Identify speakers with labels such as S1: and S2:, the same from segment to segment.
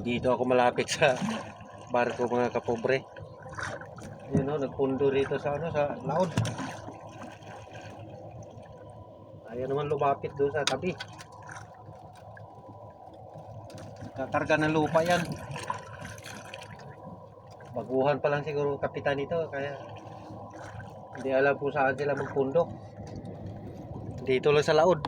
S1: Dito ako malapit sa barko mga kapobre. Yun o, nagpundo rito sa sa laod. Ayaw naman lumapit doon sa tabi. Kakarga ng lupa yan. Baguhan pa lang siguro kapitan nito, kaya hindi alam kung saan sila magpundo. Dito lang sa laod.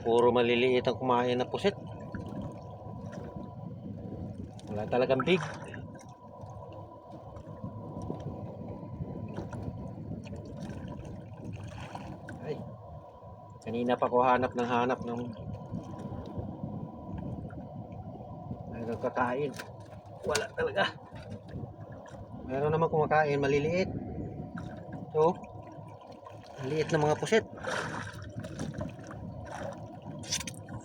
S1: Puro maliliit ang kumain na pusit. Wala talagang big. Ay, kanina pa ko hanap ng nagkakain. Wala talaga. Meron naman kumakain maliliit. So, maliit na mga pusit.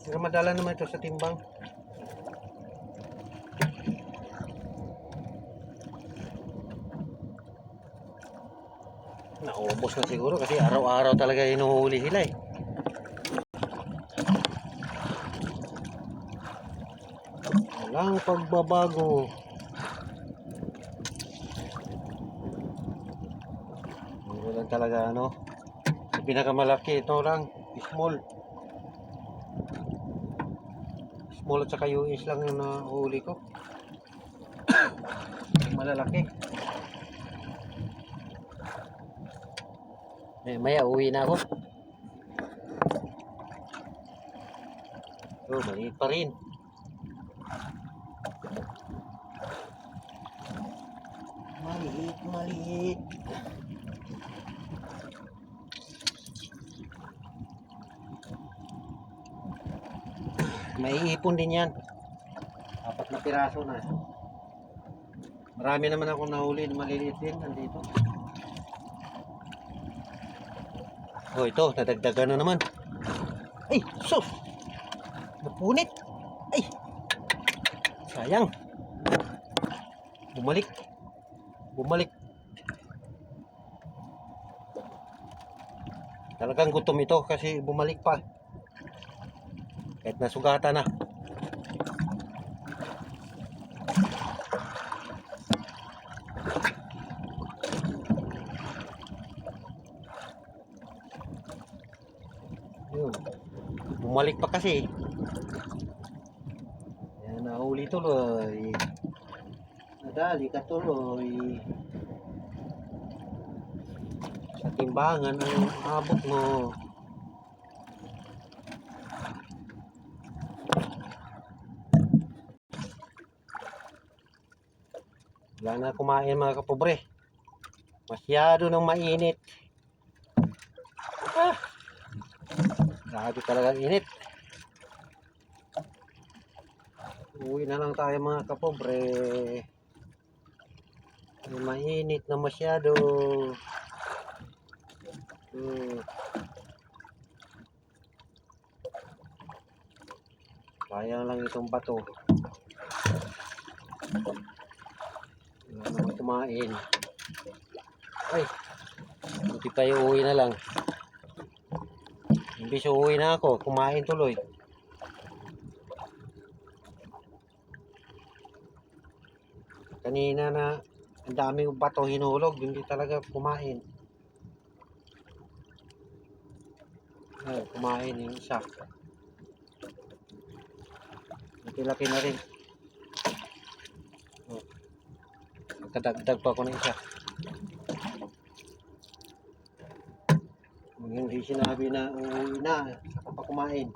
S1: Pero madala naman ito sa timbang. Naubos na siguro kasi araw-araw talaga hinuhuli sila eh. Walang pagbabago. Hindi lang talaga ano. Yung pinakamalaki ito lang, small. Small at saka US lang yung nahuli ko. Malalaki. Maya uwi na ako. Oh, maliit pa rin. Maliit. May ipon din yan. 4 na piraso na. Marami naman akong nahuli na maliliit din. Nandito. Oh, ito. Nadagdagan na naman. Ay, sus! Napunit. Ay! Sayang. Bumalik. Talagang gutom ito kasi bumalik pa. Kahit nasugatan na. Yun. Bumalik pa kasi. Yan, nahuli tuloy. Nadali ka tuloy. Sa timbangan ang abot mo. Wala na kumain mga kapobre. Masyado nang mainit. Grabe talagang init. Uwi na lang tayo mga kapobre. Mainit na masyado. Sayang lang itong bato. Wala naman kumain. Ay, buti pa uwi na lang. Imbis uwi na ako, kumain tuloy. Kanina na ang daming bato hinulog, hindi talaga kumain. Ay, kumain yung isa. Laki-laki na rin. Oh. Kadagdag pa ako ng isa. Hindi sinabi na uuwi na, saka pa kumain.